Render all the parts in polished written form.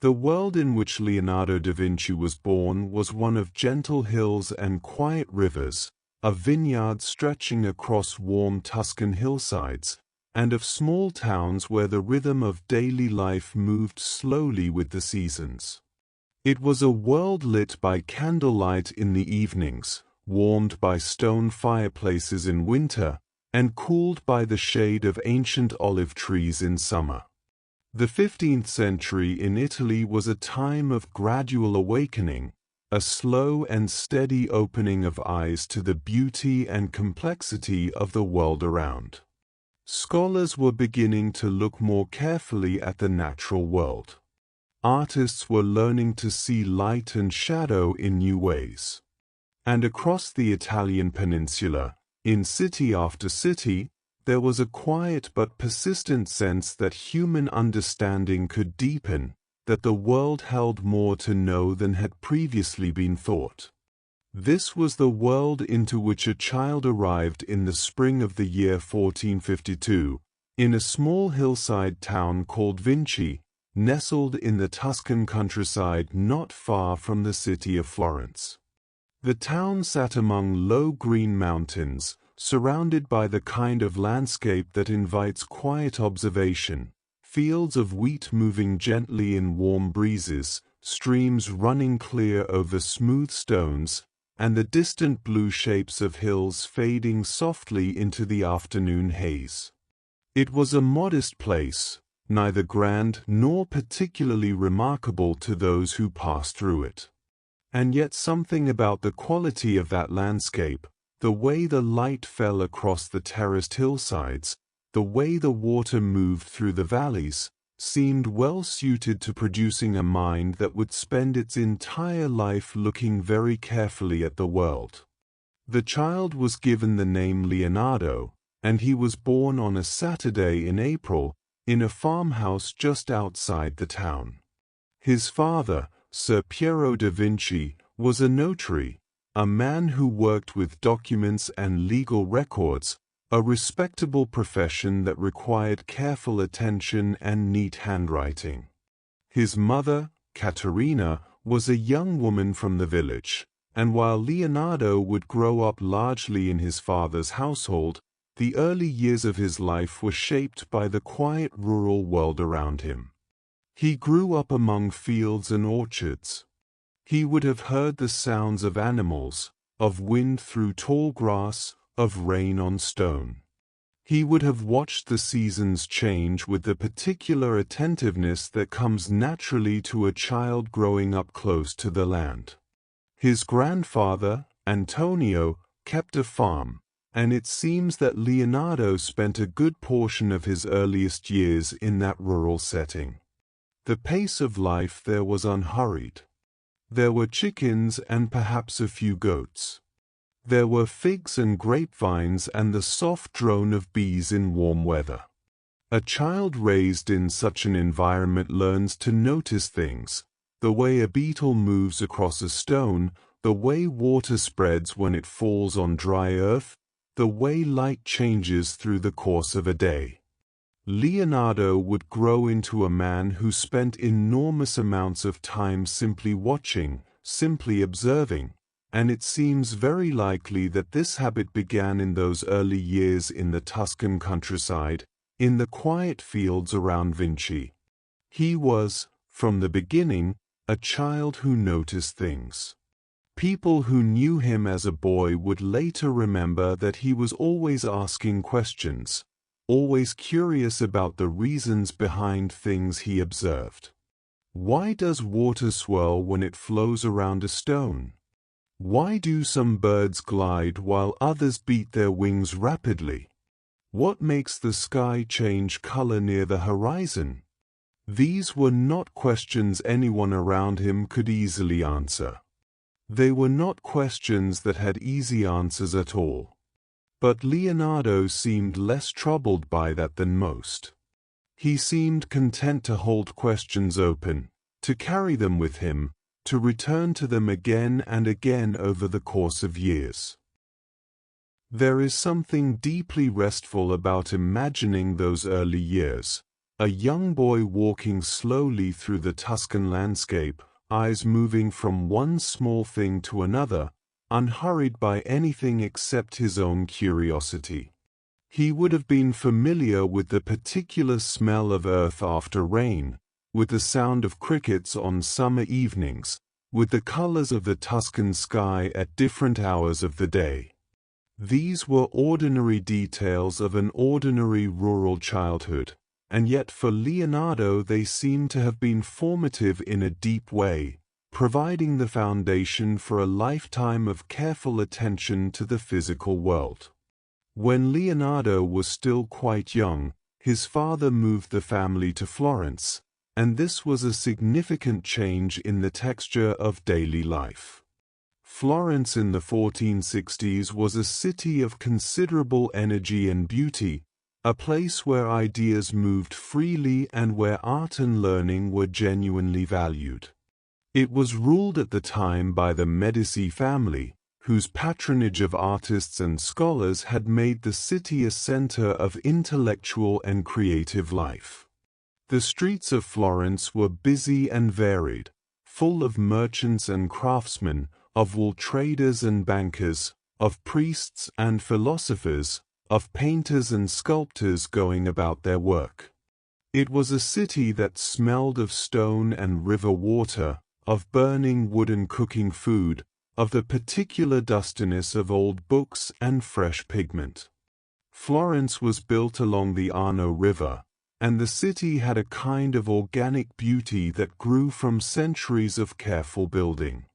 The world in which Leonardo da Vinci was born was one of gentle hills and quiet rivers, of vineyards stretching across warm Tuscan hillsides, and of small towns where the rhythm of daily life moved slowly with the seasons. It was a world lit by candlelight in the evenings, warmed by stone fireplaces in winter, and cooled by the shade of ancient olive trees in summer. The 15th century in Italy was a time of gradual awakening, a slow and steady opening of eyes to the beauty and complexity of the world around. Scholars were beginning to look more carefully at the natural world. Artists were learning to see light and shadow in new ways. And across the Italian peninsula, in city after city, there was a quiet but persistent sense that human understanding could deepen, that the world held more to know than had previously been thought. This was the world into which a child arrived in the spring of the year 1452, in a small hillside town called Vinci, nestled in the Tuscan countryside not far from the city of Florence. The town sat among low green mountains, surrounded by the kind of landscape that invites quiet observation, fields of wheat moving gently in warm breezes, streams running clear over smooth stones, and the distant blue shapes of hills fading softly into the afternoon haze. It was a modest place, neither grand nor particularly remarkable to those who passed through it. And yet something about the quality of that landscape, the way the light fell across the terraced hillsides, the way the water moved through the valleys, seemed well suited to producing a mind that would spend its entire life looking very carefully at the world. The child was given the name Leonardo, and he was born on a Saturday in April, in a farmhouse just outside the town. His father, Sir Piero da Vinci, was a notary, a man who worked with documents and legal records, a respectable profession that required careful attention and neat handwriting. His mother, Caterina, was a young woman from the village, and while Leonardo would grow up largely in his father's household, the early years of his life were shaped by the quiet rural world around him. He grew up among fields and orchards. He would have heard the sounds of animals, of wind through tall grass, of rain on stone. He would have watched the seasons change with the particular attentiveness that comes naturally to a child growing up close to the land. His grandfather, Antonio, kept a farm, and it seems that Leonardo spent a good portion of his earliest years in that rural setting. The pace of life there was unhurried. There were chickens and perhaps a few goats. There were figs and grapevines and the soft drone of bees in warm weather. A child raised in such an environment learns to notice things, the way a beetle moves across a stone, the way water spreads when it falls on dry earth, the way light changes through the course of a day. Leonardo would grow into a man who spent enormous amounts of time simply watching, simply observing, and it seems very likely that this habit began in those early years in the Tuscan countryside, in the quiet fields around Vinci. He was, from the beginning, a child who noticed things. People who knew him as a boy would later remember that he was always asking questions, always curious about the reasons behind things he observed. Why does water swirl when it flows around a stone? Why do some birds glide while others beat their wings rapidly? What makes the sky change color near the horizon? These were not questions anyone around him could easily answer. They were not questions that had easy answers at all. But Leonardo seemed less troubled by that than most. He seemed content to hold questions open, to carry them with him, to return to them again and again over the course of years. There is something deeply restful about imagining those early years, A young boy walking slowly through the Tuscan landscape, eyes moving from one small thing to another, unhurried by anything except his own curiosity. He would have been familiar with the particular smell of earth after rain, with the sound of crickets on summer evenings, with the colors of the Tuscan sky at different hours of the day. These were ordinary details of an ordinary rural childhood, and yet for Leonardo they seem to have been formative in a deep way, providing the foundation for a lifetime of careful attention to the physical world. When Leonardo was still quite young, his father moved the family to Florence, and this was a significant change in the texture of daily life. Florence in the 1460s was a city of considerable energy and beauty, a place where ideas moved freely and where art and learning were genuinely valued. It was ruled at the time by the Medici family, whose patronage of artists and scholars had made the city a center of intellectual and creative life. The streets of Florence were busy and varied, full of merchants and craftsmen, of wool traders and bankers, of priests and philosophers, of painters and sculptors going about their work. It was a city that smelled of stone and river water, of burning wood and cooking food, of the particular dustiness of old books and fresh pigment. Florence was built along the Arno River, and the city had a kind of organic beauty that grew from centuries of careful building.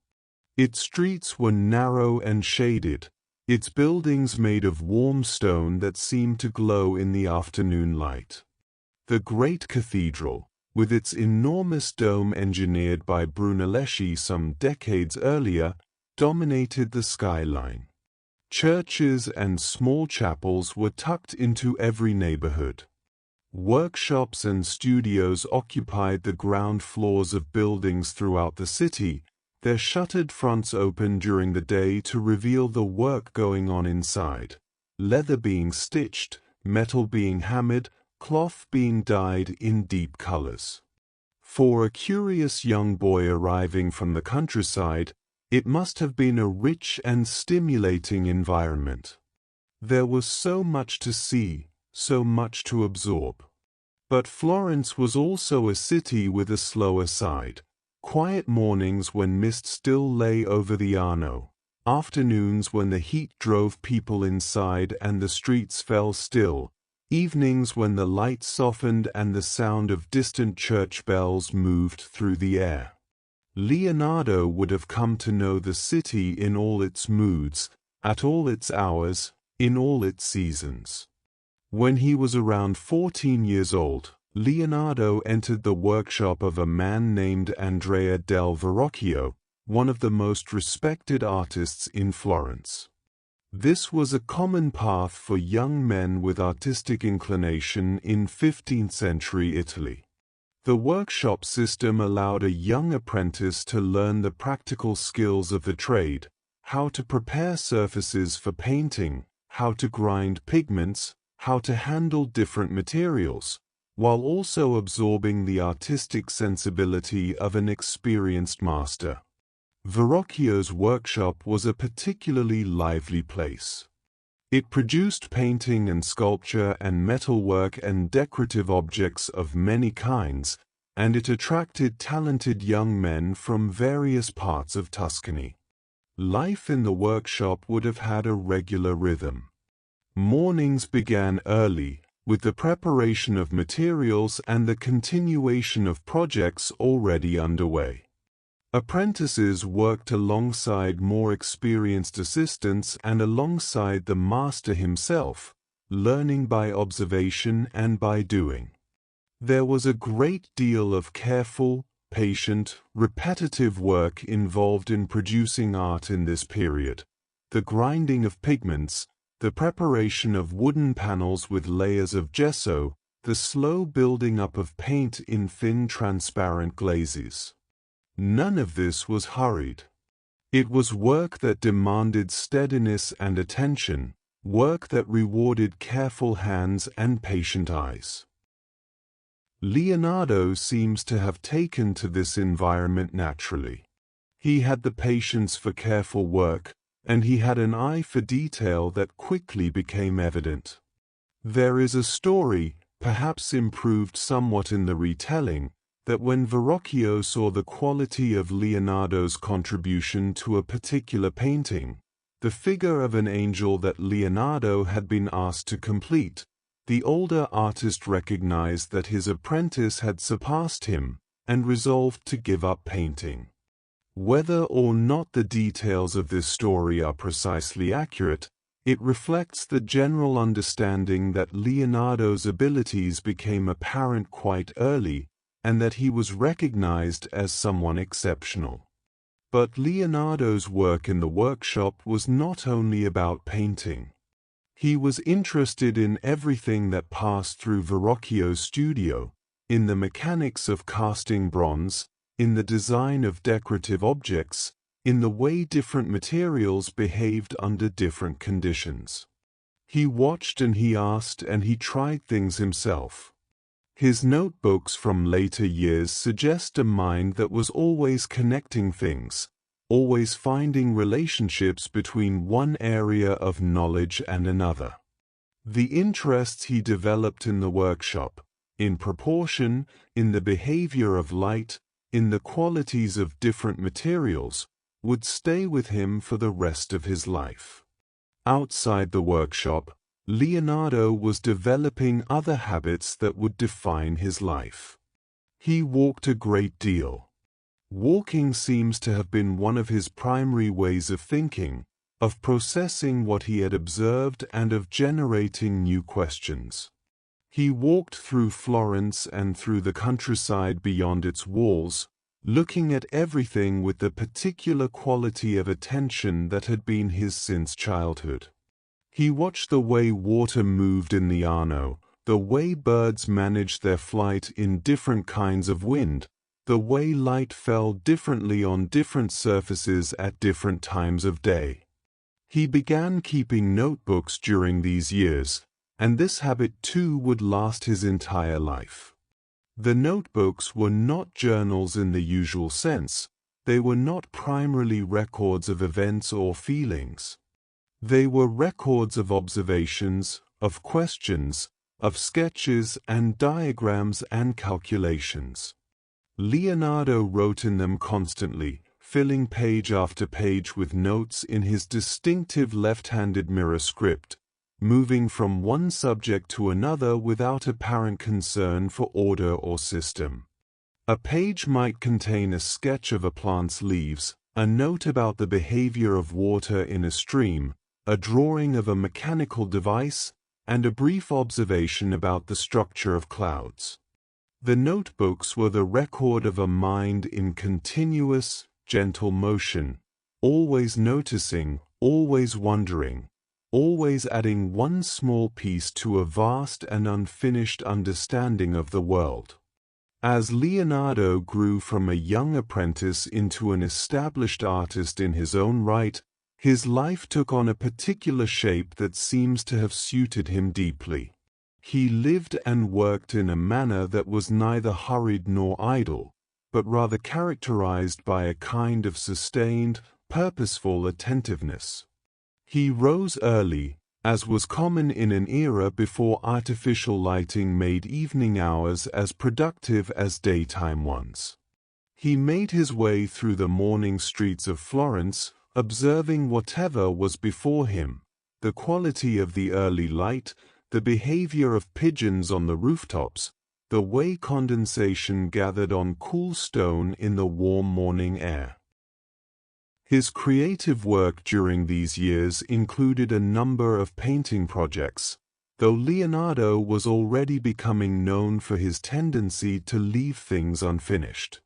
Its streets were narrow and shaded, its buildings made of warm stone that seemed to glow in the afternoon light. The great cathedral, with its enormous dome engineered by Brunelleschi some decades earlier, dominated the skyline. Churches and small chapels were tucked into every neighborhood. Workshops and studios occupied the ground floors of buildings throughout the city, their shuttered fronts open during the day to reveal the work going on inside, leather being stitched, metal being hammered, cloth being dyed in deep colors. For a curious young boy arriving from the countryside, it must have been a rich and stimulating environment. There was so much to see, so much to absorb. But Florence was also a city with a slower side. Quiet mornings when mist still lay over the Arno, afternoons when the heat drove people inside and the streets fell still, evenings when the light softened and the sound of distant church bells moved through the air. Leonardo would have come to know the city in all its moods, at all its hours, in all its seasons. When he was around 14 years old, Leonardo entered the workshop of a man named Andrea del Verrocchio, one of the most respected artists in Florence. This was a common path for young men with artistic inclination in 15th-century Italy. The workshop system allowed a young apprentice to learn the practical skills of the trade, how to prepare surfaces for painting, how to grind pigments, how to handle different materials, while also absorbing the artistic sensibility of an experienced master. Verrocchio's workshop was a particularly lively place. It produced painting and sculpture and metalwork and decorative objects of many kinds, and it attracted talented young men from various parts of Tuscany. Life in the workshop would have had a regular rhythm. Mornings began early, with the preparation of materials and the continuation of projects already underway. Apprentices worked alongside more experienced assistants and alongside the master himself, learning by observation and by doing. There was a great deal of careful, patient, repetitive work involved in producing art in this period. The grinding of pigments, the preparation of wooden panels with layers of gesso, the slow building up of paint in thin transparent glazes. None of this was hurried. It was work that demanded steadiness and attention, work that rewarded careful hands and patient eyes. Leonardo seems to have taken to this environment naturally. He had the patience for careful work, and he had an eye for detail that quickly became evident. There is a story, perhaps improved somewhat in the retelling, that when Verrocchio saw the quality of Leonardo's contribution to a particular painting, the figure of an angel that Leonardo had been asked to complete, the older artist recognized that his apprentice had surpassed him, and resolved to give up painting. Whether or not the details of this story are precisely accurate, it reflects the general understanding that Leonardo's abilities became apparent quite early, and that he was recognized as someone exceptional. But Leonardo's work in the workshop was not only about painting. He was interested in everything that passed through Verrocchio's studio, in the mechanics of casting bronze, in the design of decorative objects, in the way different materials behaved under different conditions. He watched and he asked and he tried things himself. His notebooks from later years suggest a mind that was always connecting things, always finding relationships between one area of knowledge and another. The interests he developed in the workshop, in proportion, in the behavior of light, in the qualities of different materials, would stay with him for the rest of his life. Outside the workshop, Leonardo was developing other habits that would define his life. He walked a great deal. Walking seems to have been one of his primary ways of thinking, of processing what he had observed and of generating new questions. He walked through Florence and through the countryside beyond its walls, looking at everything with the particular quality of attention that had been his since childhood. He watched the way water moved in the Arno, the way birds managed their flight in different kinds of wind, the way light fell differently on different surfaces at different times of day. He began keeping notebooks during these years, and this habit too would last his entire life. The notebooks were not journals in the usual sense. They were not primarily records of events or feelings. They were records of observations, of questions, of sketches and diagrams and calculations. Leonardo wrote in them constantly, filling page after page with notes in his distinctive left-handed mirror script, moving from one subject to another without apparent concern for order or system. A page might contain a sketch of a plant's leaves, a note about the behavior of water in a stream, a drawing of a mechanical device, and a brief observation about the structure of clouds. The notebooks were the record of a mind in continuous, gentle motion, always noticing, always wondering, always adding one small piece to a vast and unfinished understanding of the world. As Leonardo grew from a young apprentice into an established artist in his own right, his life took on a particular shape that seems to have suited him deeply. He lived and worked in a manner that was neither hurried nor idle, but rather characterized by a kind of sustained, purposeful attentiveness. He rose early, as was common in an era before artificial lighting made evening hours as productive as daytime ones. He made his way through the morning streets of Florence, observing whatever was before him, the quality of the early light, the behavior of pigeons on the rooftops, the way condensation gathered on cool stone in the warm morning air. His creative work during these years included a number of painting projects, though Leonardo was already becoming known for his tendency to leave things unfinished.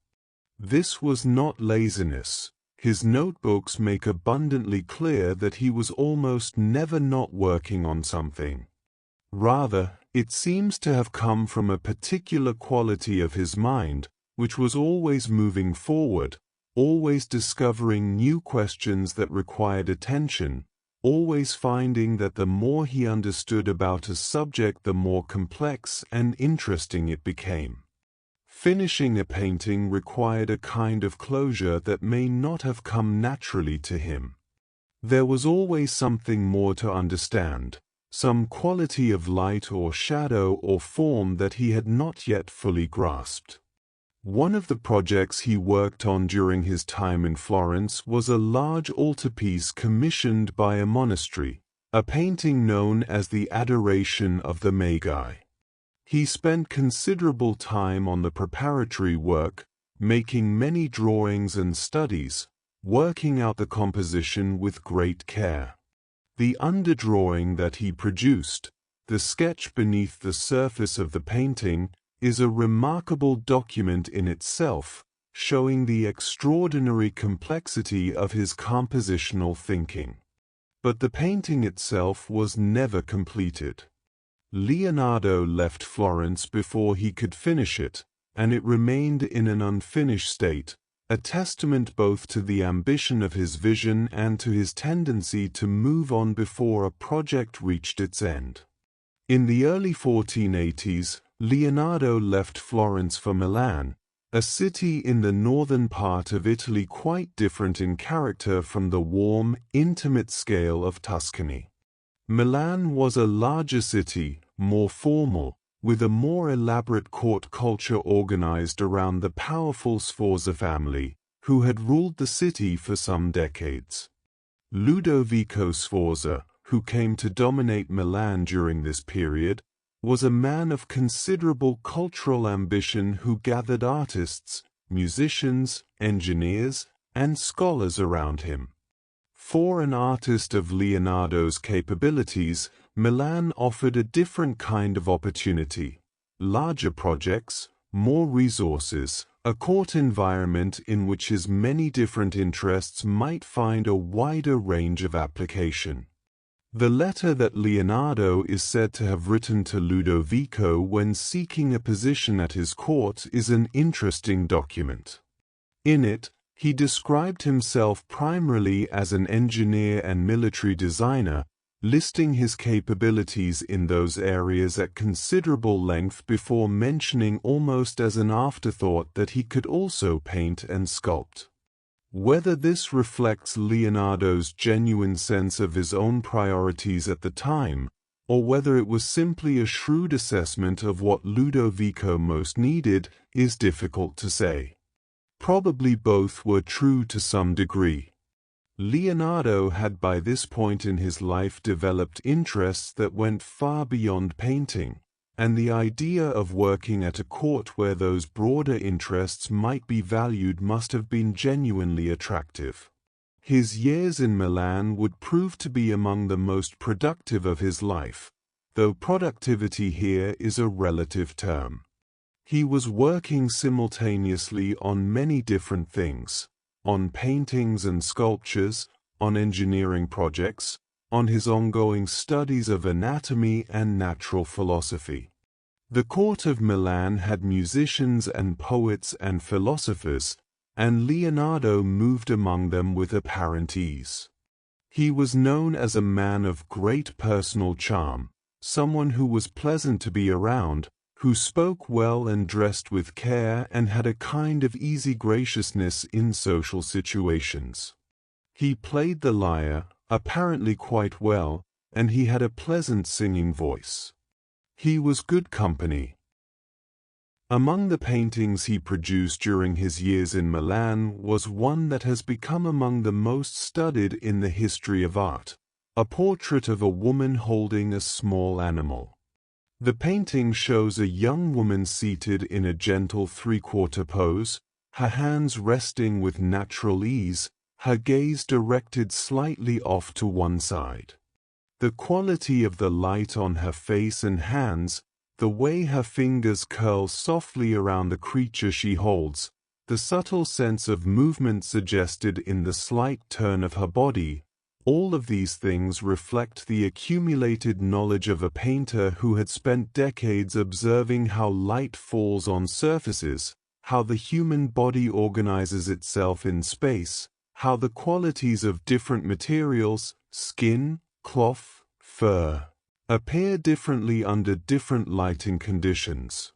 This was not laziness. His notebooks make abundantly clear that he was almost never not working on something. Rather, it seems to have come from a particular quality of his mind, which was always moving forward, always discovering new questions that required attention, always finding that the more he understood about a subject the more complex and interesting it became. Finishing a painting required a kind of closure that may not have come naturally to him. There was always something more to understand, some quality of light or shadow or form that he had not yet fully grasped. One of the projects he worked on during his time in Florence was a large altarpiece commissioned by a monastery, a painting known as the Adoration of the Magi. He spent considerable time on the preparatory work, making many drawings and studies, working out the composition with great care. The underdrawing that he produced, the sketch beneath the surface of the painting, is a remarkable document in itself, showing the extraordinary complexity of his compositional thinking. But the painting itself was never completed. Leonardo left Florence before he could finish it, and it remained in an unfinished state, a testament both to the ambition of his vision and to his tendency to move on before a project reached its end. In the early 1480s, Leonardo left Florence for Milan, a city in the northern part of Italy quite different in character from the warm, intimate scale of Tuscany. Milan was a larger city, more formal, with a more elaborate court culture organized around the powerful Sforza family, who had ruled the city for some decades. Ludovico Sforza, who came to dominate Milan during this period, was a man of considerable cultural ambition who gathered artists, musicians, engineers, and scholars around him. For an artist of Leonardo's capabilities, Milan offered a different kind of opportunity: larger projects, more resources, a court environment in which his many different interests might find a wider range of application. The letter that Leonardo is said to have written to Ludovico when seeking a position at his court is an interesting document. In it, he described himself primarily as an engineer and military designer, listing his capabilities in those areas at considerable length before mentioning almost as an afterthought that he could also paint and sculpt. Whether this reflects Leonardo's genuine sense of his own priorities at the time, or whether it was simply a shrewd assessment of what Ludovico most needed, is difficult to say. Probably both were true to some degree. Leonardo had by this point in his life developed interests that went far beyond painting, and the idea of working at a court where those broader interests might be valued must have been genuinely attractive. His years in Milan would prove to be among the most productive of his life, though productivity here is a relative term. He was working simultaneously on many different things, on paintings and sculptures, on engineering projects, on his ongoing studies of anatomy and natural philosophy. The court of Milan had musicians and poets and philosophers, and Leonardo moved among them with apparent ease. He was known as a man of great personal charm, someone who was pleasant to be around, who spoke well and dressed with care and had a kind of easy graciousness in social situations. He played the lyre, apparently quite well, and he had a pleasant singing voice. He was good company. Among the paintings he produced during his years in Milan was one that has become among the most studied in the history of art, a portrait of a woman holding a small animal. The painting shows a young woman seated in a gentle three-quarter pose, her hands resting with natural ease, her gaze directed slightly off to one side. The quality of the light on her face and hands, the way her fingers curl softly around the creature she holds, the subtle sense of movement suggested in the slight turn of her body, all of these things reflect the accumulated knowledge of a painter who had spent decades observing how light falls on surfaces, how the human body organizes itself in space, how the qualities of different materials, skin, cloth, fur, appear differently under different lighting conditions.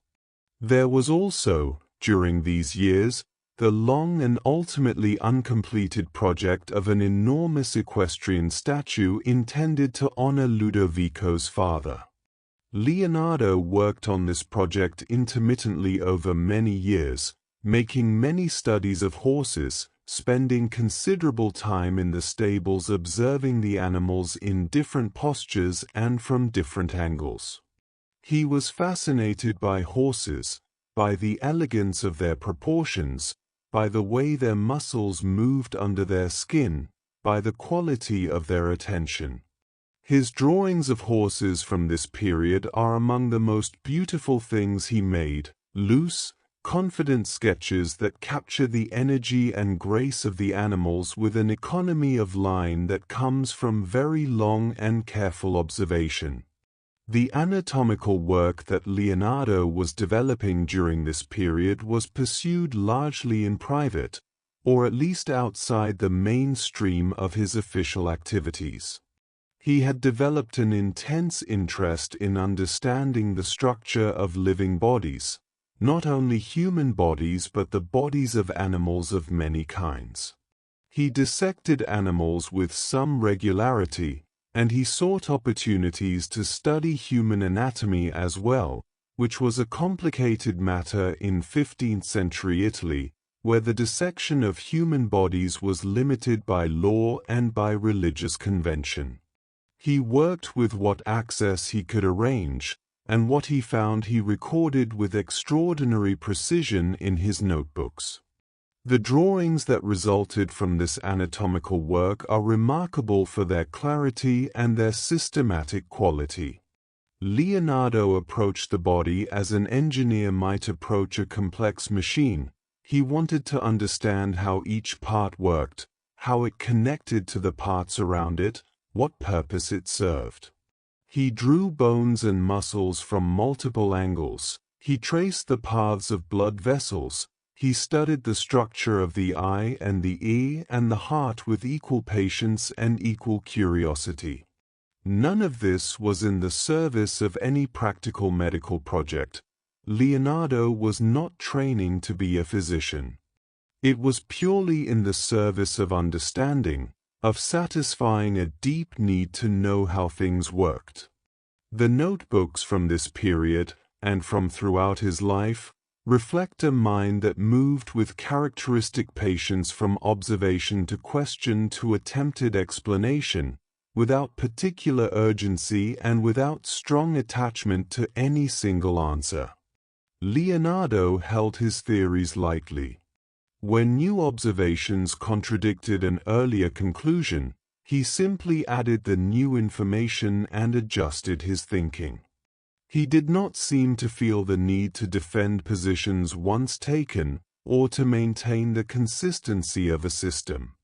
There was also, During these years, the long and ultimately uncompleted project of an enormous equestrian statue intended to honor Ludovico's father. Leonardo worked on this project intermittently over many years, making many studies of horses, spending considerable time in the stables observing the animals in different postures and from different angles. He was fascinated by horses, by the elegance of their proportions, by the way their muscles moved under their skin, by the quality of their attention. His drawings of horses from this period are among the most beautiful things he made, loose, confident sketches that capture the energy and grace of the animals with an economy of line that comes from very long and careful observation. The anatomical work that Leonardo was developing during this period was pursued largely in private, or at least outside the mainstream of his official activities. He had developed an intense interest in understanding the structure of living bodies, not only human bodies but the bodies of animals of many kinds. He dissected animals with some regularity, and he sought opportunities to study human anatomy as well, which was a complicated matter in 15th-century Italy, where the dissection of human bodies was limited by law and by religious convention. He worked with what access he could arrange, and what he found he recorded with extraordinary precision in his notebooks. The drawings that resulted from this anatomical work are remarkable for their clarity and their systematic quality. Leonardo approached the body as an engineer might approach a complex machine. He wanted to understand how each part worked, how it connected to the parts around it, what purpose it served. He drew bones and muscles from multiple angles. He traced the paths of blood vessels. He studied the structure of the eye and the ear and the heart with equal patience and equal curiosity. None of this was in the service of any practical medical project. Leonardo was not training to be a physician. It was purely in the service of understanding, of satisfying a deep need to know how things worked. The notebooks from this period, and from throughout his life, reflect a mind that moved with characteristic patience from observation to question to attempted explanation, without particular urgency and without strong attachment to any single answer. Leonardo held his theories lightly. When new observations contradicted an earlier conclusion, he simply added the new information and adjusted his thinking. He did not seem to feel the need to defend positions once taken or to maintain the consistency of a system.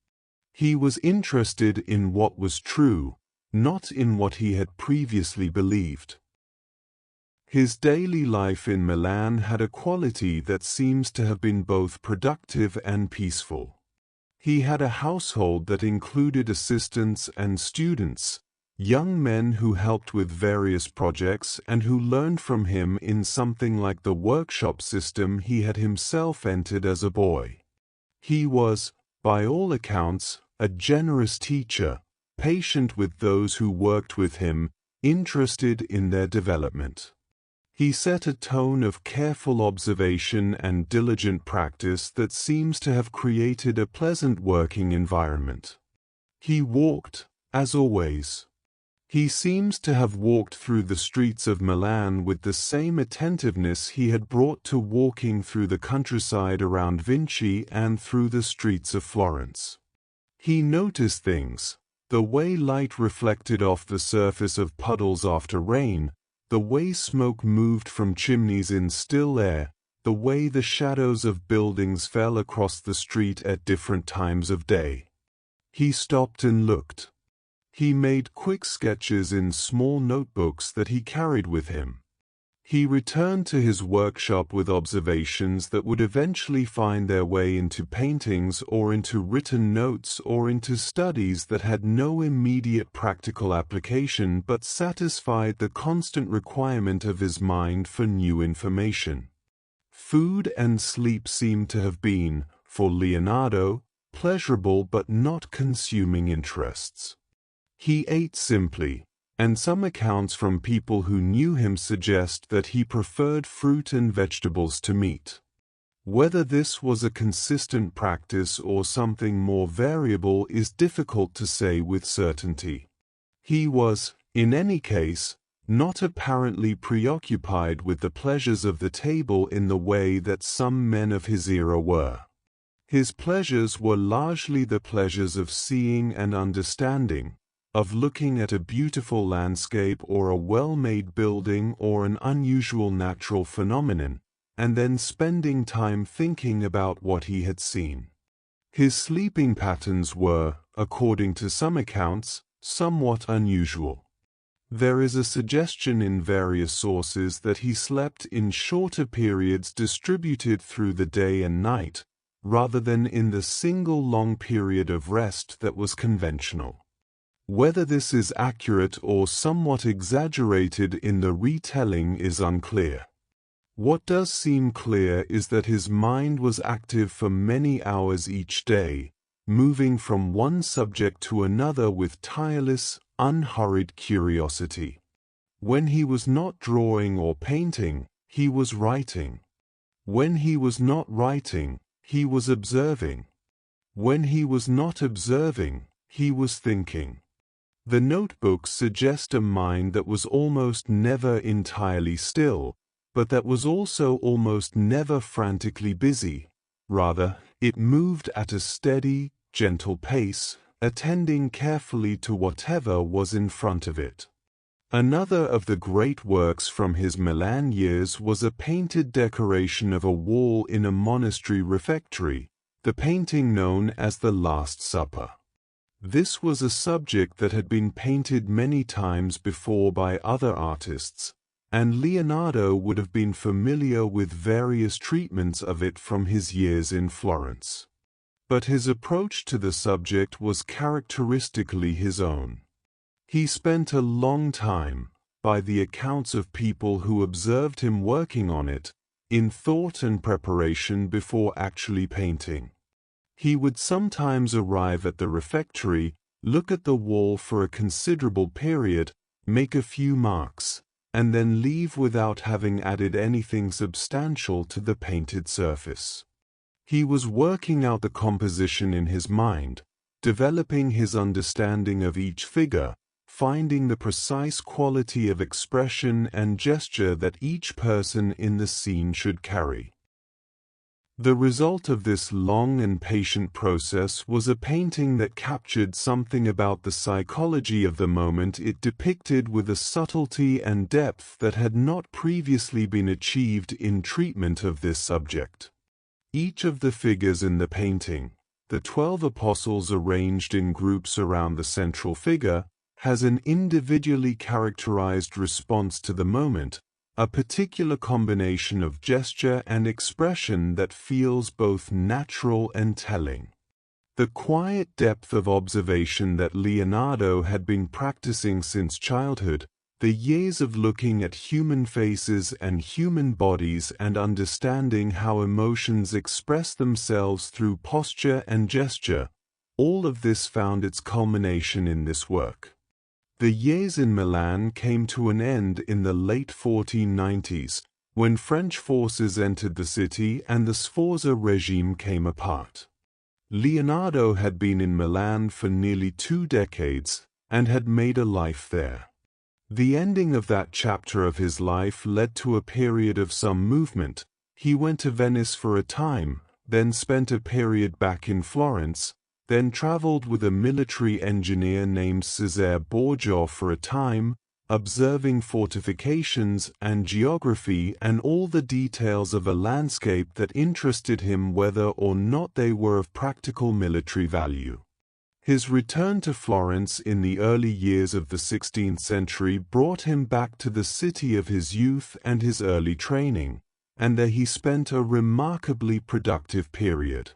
He was interested in what was true, not in what he had previously believed. His daily life in Milan had a quality that seems to have been both productive and peaceful. He had a household that included assistants and students, young men who helped with various projects and who learned from him in something like the workshop system he had himself entered as a boy. He was, by all accounts, a generous teacher, patient with those who worked with him, interested in their development. He set a tone of careful observation and diligent practice that seems to have created a pleasant working environment. He walked, as always. He seems to have walked through the streets of Milan with the same attentiveness he had brought to walking through the countryside around Vinci and through the streets of Florence. He noticed things, the way light reflected off the surface of puddles after rain, the way smoke moved from chimneys in still air, the way the shadows of buildings fell across the street at different times of day. He stopped and looked. He made quick sketches in small notebooks that he carried with him. He returned to his workshop with observations that would eventually find their way into paintings or into written notes or into studies that had no immediate practical application but satisfied the constant requirement of his mind for new information. Food and sleep seem to have been, for Leonardo, pleasurable but not consuming interests. He ate simply, and some accounts from people who knew him suggest that he preferred fruit and vegetables to meat. Whether this was a consistent practice or something more variable is difficult to say with certainty. He was, in any case, not apparently preoccupied with the pleasures of the table in the way that some men of his era were. His pleasures were largely the pleasures of seeing and understanding, of looking at a beautiful landscape or a well-made building or an unusual natural phenomenon, and then spending time thinking about what he had seen. His sleeping patterns were, according to some accounts, somewhat unusual. There is a suggestion in various sources that he slept in shorter periods distributed through the day and night, rather than in the single long period of rest that was conventional. Whether this is accurate or somewhat exaggerated in the retelling is unclear. What does seem clear is that his mind was active for many hours each day, moving from one subject to another with tireless, unhurried curiosity. When he was not drawing or painting, he was writing. When he was not writing, he was observing. When he was not observing, he was thinking. The notebooks suggest a mind that was almost never entirely still, but that was also almost never frantically busy. Rather, it moved at a steady, gentle pace, attending carefully to whatever was in front of it. Another of the great works from his Milan years was a painted decoration of a wall in a monastery refectory, the painting known as the Last Supper. This was a subject that had been painted many times before by other artists, and Leonardo would have been familiar with various treatments of it from his years in Florence. But his approach to the subject was characteristically his own. He spent a long time, by the accounts of people who observed him working on it, in thought and preparation before actually painting. He would sometimes arrive at the refectory, look at the wall for a considerable period, make a few marks, and then leave without having added anything substantial to the painted surface. He was working out the composition in his mind, developing his understanding of each figure, finding the precise quality of expression and gesture that each person in the scene should carry. The result of this long and patient process was a painting that captured something about the psychology of the moment it depicted with a subtlety and depth that had not previously been achieved in treatment of this subject. Each of the figures in the painting, the 12 apostles arranged in groups around the central figure, has an individually characterized response to the moment, a particular combination of gesture and expression that feels both natural and telling. The quiet depth of observation that Leonardo had been practicing since childhood, the years of looking at human faces and human bodies and understanding how emotions express themselves through posture and gesture, all of this found its culmination in this work. The years in Milan came to an end in the late 1490s, when French forces entered the city and the Sforza regime came apart. Leonardo had been in Milan for nearly 2 decades, and had made a life there. The ending of that chapter of his life led to a period of some movement. He went to Venice for a time, then spent a period back in Florence, then traveled with a military engineer named Cesare Borgia for a time, observing fortifications and geography and all the details of a landscape that interested him whether or not they were of practical military value. His return to Florence in the early years of the 16th century brought him back to the city of his youth and his early training, and there he spent a remarkably productive period.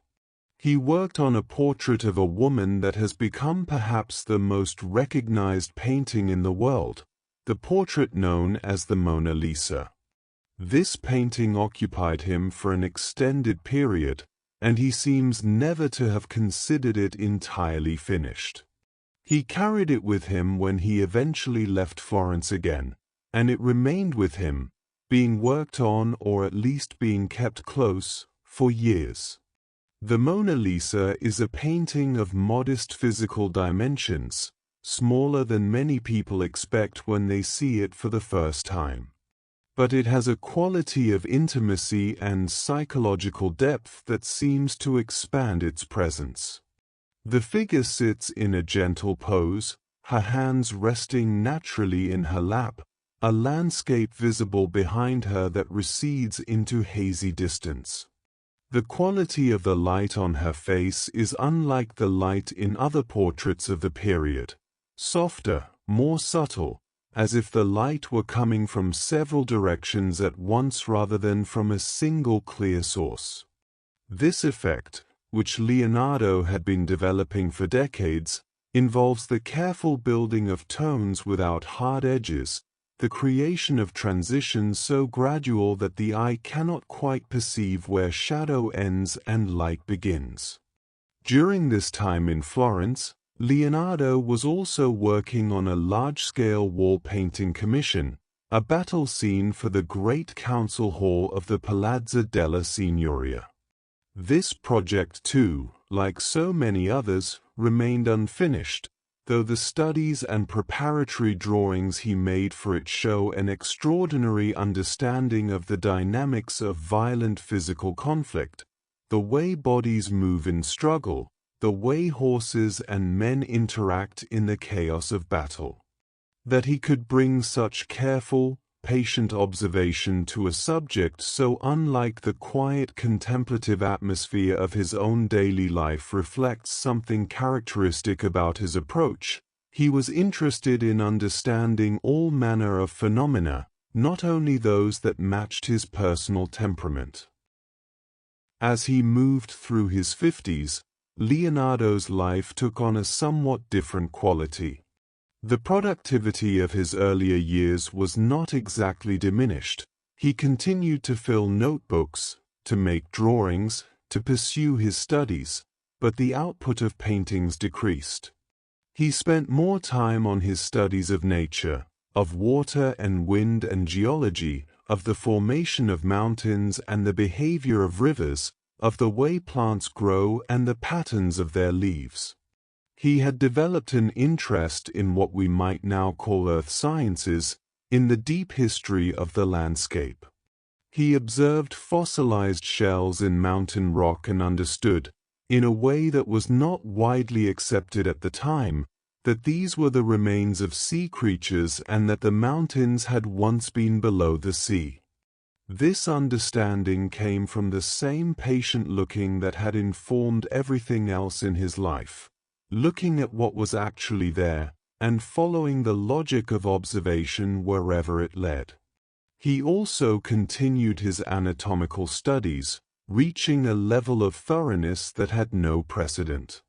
He worked on a portrait of a woman that has become perhaps the most recognized painting in the world, the portrait known as the Mona Lisa. This painting occupied him for an extended period, and he seems never to have considered it entirely finished. He carried it with him when he eventually left Florence again, and it remained with him, being worked on or at least being kept close, for years. The Mona Lisa is a painting of modest physical dimensions, smaller than many people expect when they see it for the first time. But it has a quality of intimacy and psychological depth that seems to expand its presence. The figure sits in a gentle pose, her hands resting naturally in her lap, a landscape visible behind her that recedes into hazy distance. The quality of the light on her face is unlike the light in other portraits of the period, softer, more subtle, as if the light were coming from several directions at once rather than from a single clear source. This effect, which Leonardo had been developing for decades, involves the careful building of tones without hard edges, the creation of transitions so gradual that the eye cannot quite perceive where shadow ends and light begins. During this time in Florence, Leonardo was also working on a large-scale wall painting commission, a battle scene for the great council hall of the Palazzo della Signoria. This project too, like so many others, remained unfinished, though the studies and preparatory drawings he made for it show an extraordinary understanding of the dynamics of violent physical conflict, the way bodies move in struggle, the way horses and men interact in the chaos of battle. That he could bring such careful, patient observation to a subject so unlike the quiet contemplative atmosphere of his own daily life reflects something characteristic about his approach. He was interested in understanding all manner of phenomena, not only those that matched his personal temperament. As he moved through his 50s, Leonardo's life took on a somewhat different quality. The productivity of his earlier years was not exactly diminished. He continued to fill notebooks, to make drawings, to pursue his studies, but the output of paintings decreased. He spent more time on his studies of nature, of water and wind and geology, of the formation of mountains and the behavior of rivers, of the way plants grow and the patterns of their leaves. He had developed an interest in what we might now call earth sciences, in the deep history of the landscape. He observed fossilized shells in mountain rock and understood, in a way that was not widely accepted at the time, that these were the remains of sea creatures and that the mountains had once been below the sea. This understanding came from the same patient looking that had informed everything else in his life. Looking at what was actually there, and following the logic of observation wherever it led. He also continued his anatomical studies, reaching a level of thoroughness that had no precedent.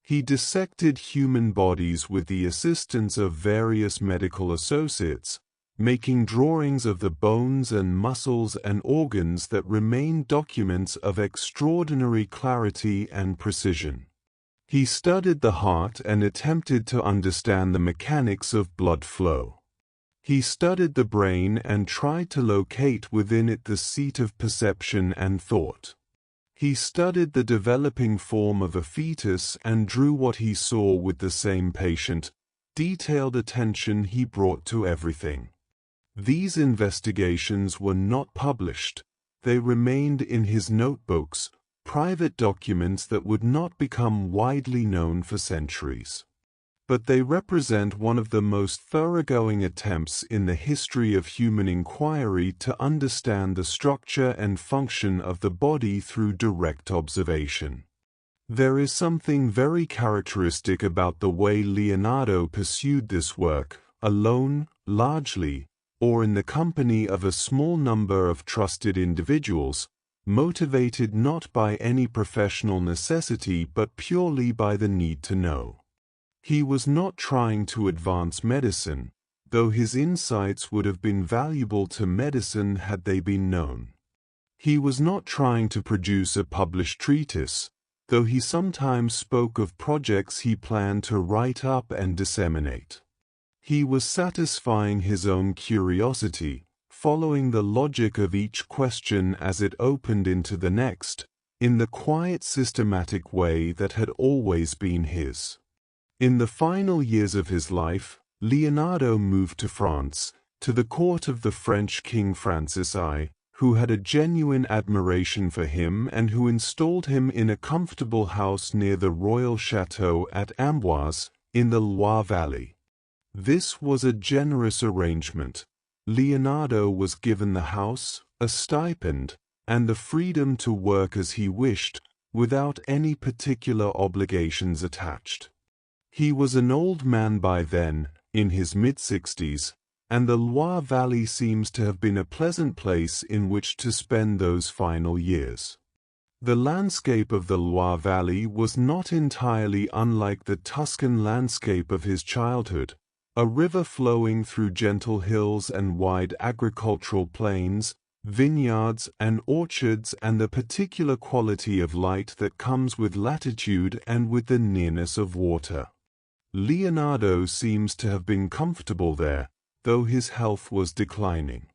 He dissected human bodies with the assistance of various medical associates, making drawings of the bones and muscles and organs that remain documents of extraordinary clarity and precision. He studied the heart and attempted to understand the mechanics of blood flow. He studied the brain and tried to locate within it the seat of perception and thought. He studied the developing form of a fetus and drew what he saw with the same patient, detailed attention he brought to everything. These investigations were not published. They remained in his notebooks, private documents that would not become widely known for centuries. But they represent one of the most thoroughgoing attempts in the history of human inquiry to understand the structure and function of the body through direct observation. There is something very characteristic about the way Leonardo pursued this work, alone, largely, or in the company of a small number of trusted individuals, motivated not by any professional necessity but purely by the need to know. He was not trying to advance medicine, though his insights would have been valuable to medicine had they been known. He was not trying to produce a published treatise, though he sometimes spoke of projects he planned to write up and disseminate. He was satisfying his own curiosity, following the logic of each question as it opened into the next, in the quiet systematic way that had always been his. In the final years of his life, Leonardo moved to France, to the court of the French King Francis I, who had a genuine admiration for him and who installed him in a comfortable house near the royal chateau at Amboise, in the Loire Valley. This was a generous arrangement. Leonardo was given the house, a stipend, and the freedom to work as he wished, without any particular obligations attached. He was an old man by then, in his mid-60s, and the Loire Valley seems to have been a pleasant place in which to spend those final years. The landscape of the Loire Valley was not entirely unlike the Tuscan landscape of his childhood, a river flowing through gentle hills and wide agricultural plains, vineyards and orchards, and the particular quality of light that comes with latitude and with the nearness of water. Leonardo seems to have been comfortable there, though his health was declining.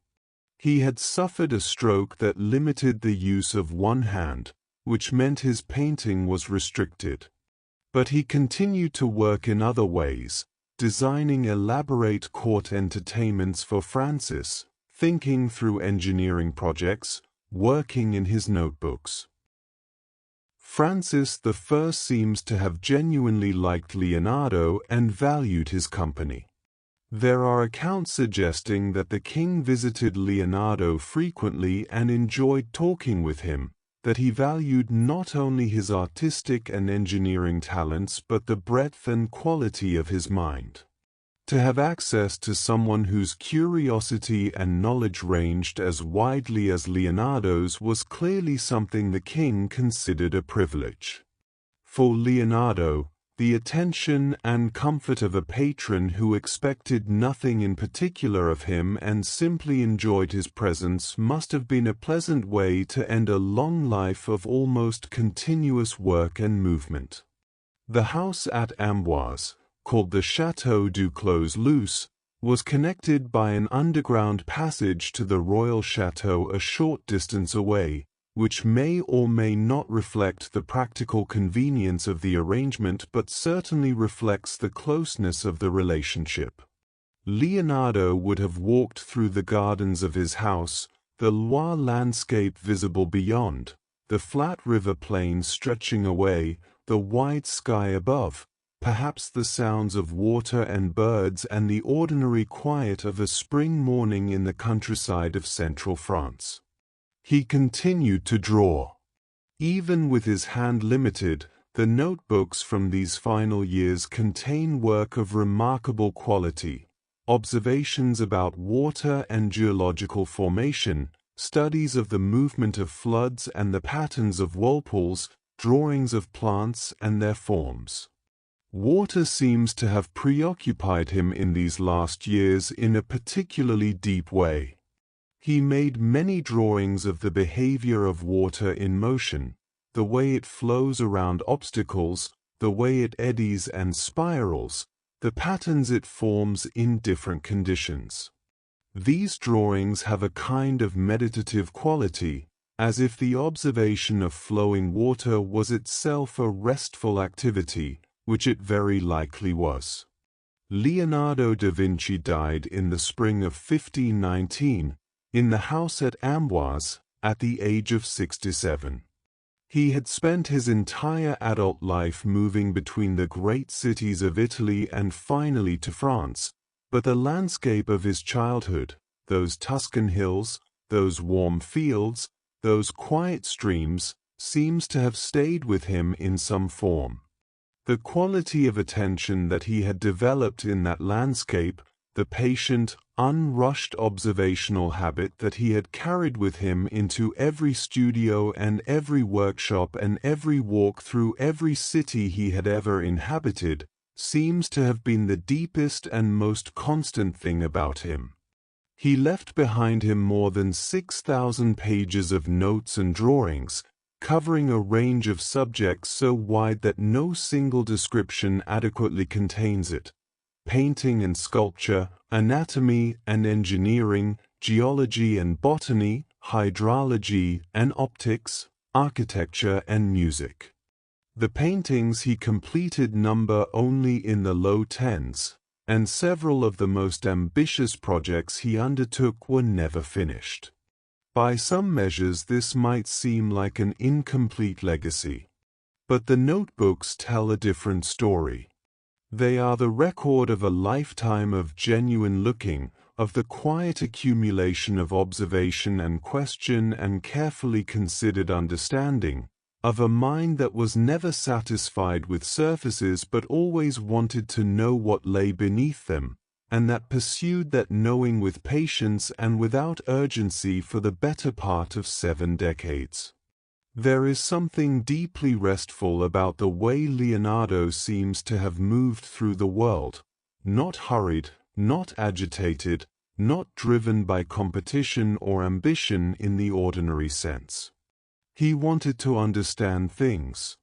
He had suffered a stroke that limited the use of one hand, which meant his painting was restricted. But he continued to work in other ways, designing elaborate court entertainments for Francis, thinking through engineering projects, working in his notebooks. Francis I seems to have genuinely liked Leonardo and valued his company. There are accounts suggesting that the king visited Leonardo frequently and enjoyed talking with him, that he valued not only his artistic and engineering talents but the breadth and quality of his mind. To have access to someone whose curiosity and knowledge ranged as widely as Leonardo's was clearly something the king considered a privilege. For Leonardo, the attention and comfort of a patron who expected nothing in particular of him and simply enjoyed his presence must have been a pleasant way to end a long life of almost continuous work and movement. The house at Amboise, called the Château du Clos Luce, was connected by an underground passage to the royal chateau a short distance away, which may or may not reflect the practical convenience of the arrangement but certainly reflects the closeness of the relationship. Leonardo would have walked through the gardens of his house, the Loire landscape visible beyond, the flat river plain stretching away, the wide sky above, perhaps the sounds of water and birds and the ordinary quiet of a spring morning in the countryside of central France. He continued to draw. Even with his hand limited, the notebooks from these final years contain work of remarkable quality, observations about water and geological formation, studies of the movement of floods and the patterns of whirlpools, drawings of plants and their forms. Water seems to have preoccupied him in these last years in a particularly deep way. He made many drawings of the behavior of water in motion, the way it flows around obstacles, the way it eddies and spirals, the patterns it forms in different conditions. These drawings have a kind of meditative quality, as if the observation of flowing water was itself a restful activity, which it very likely was. Leonardo da Vinci died in the spring of 1519, in the house at Amboise, at the age of 67. He had spent his entire adult life moving between the great cities of Italy and finally to France, but the landscape of his childhood, those Tuscan hills, those warm fields, those quiet streams, seems to have stayed with him in some form. The quality of attention that he had developed in that landscape, the patient, unrushed observational habit that he had carried with him into every studio and every workshop and every walk through every city he had ever inhabited, seems to have been the deepest and most constant thing about him. He left behind him more than 6,000 pages of notes and drawings, covering a range of subjects so wide that no single description adequately contains it: painting and sculpture, anatomy and engineering, geology and botany, hydrology and optics, architecture and music. The paintings he completed number only in the low tens, and several of the most ambitious projects he undertook were never finished. By some measures this might seem like an incomplete legacy. But the notebooks tell a different story. They are the record of a lifetime of genuine looking, of the quiet accumulation of observation and question and carefully considered understanding, of a mind that was never satisfied with surfaces but always wanted to know what lay beneath them, and that pursued that knowing with patience and without urgency for the better part of 7 decades. There is something deeply restful about the way Leonardo seems to have moved through the world, not hurried, not agitated, not driven by competition or ambition in the ordinary sense. He wanted to understand things.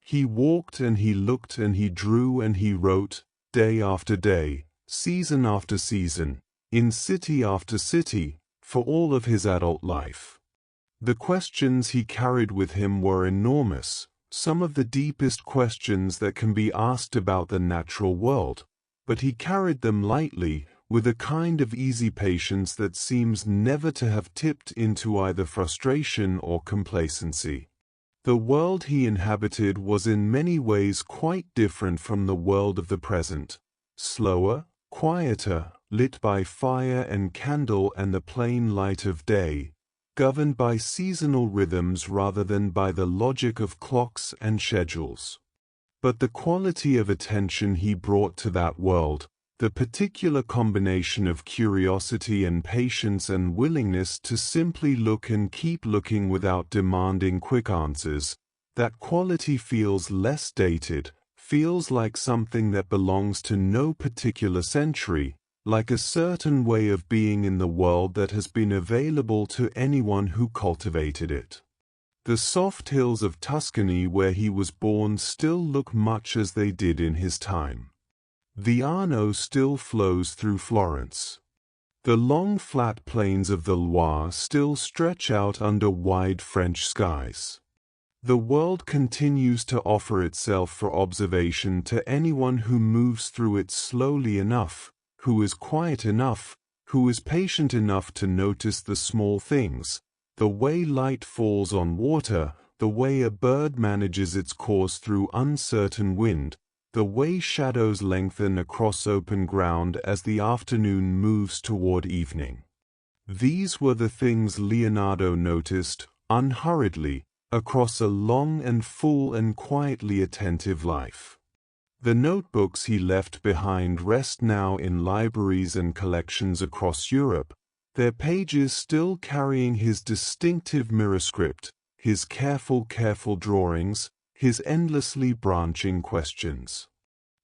He walked and he looked and he drew and he wrote, day after day, season after season, in city after city, for all of his adult life. The questions he carried with him were enormous, some of the deepest questions that can be asked about the natural world, but he carried them lightly, with a kind of easy patience that seems never to have tipped into either frustration or complacency. The world he inhabited was in many ways quite different from the world of the present, slower, quieter, lit by fire and candle and the plain light of day, governed by seasonal rhythms rather than by the logic of clocks and schedules. But the quality of attention he brought to that world, the particular combination of curiosity and patience and willingness to simply look and keep looking without demanding quick answers, that quality feels less dated, feels like something that belongs to no particular century, like a certain way of being in the world that has been available to anyone who cultivated it. The soft hills of Tuscany where he was born still look much as they did in his time. The Arno still flows through Florence. The long flat plains of the Loire still stretch out under wide French skies. The world continues to offer itself for observation to anyone who moves through it slowly enough, who is quiet enough, who is patient enough to notice the small things, the way light falls on water, the way a bird manages its course through uncertain wind, the way shadows lengthen across open ground as the afternoon moves toward evening. These were the things Leonardo noticed, unhurriedly, across a long and full and quietly attentive life. The notebooks he left behind rest now in libraries and collections across Europe, their pages still carrying his distinctive mirror script, his careful drawings, his endlessly branching questions.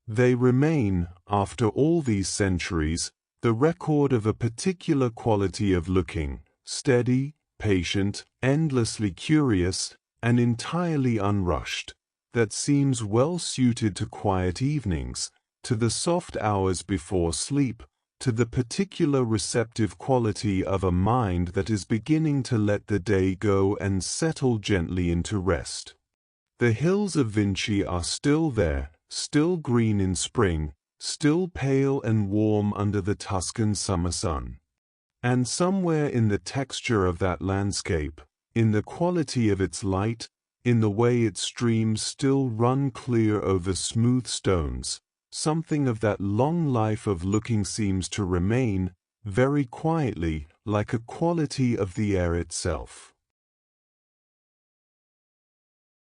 They remain, after all these centuries, the record of a particular quality of looking, steady, patient, endlessly curious, and entirely unrushed, that seems well suited to quiet evenings, to the soft hours before sleep, to the particular receptive quality of a mind that is beginning to let the day go and settle gently into rest. The hills of Vinci are still there, still green in spring, still pale and warm under the Tuscan summer sun. And somewhere in the texture of that landscape, in the quality of its light, in the way its streams still run clear over smooth stones, something of that long life of looking seems to remain, very quietly, like a quality of the air itself.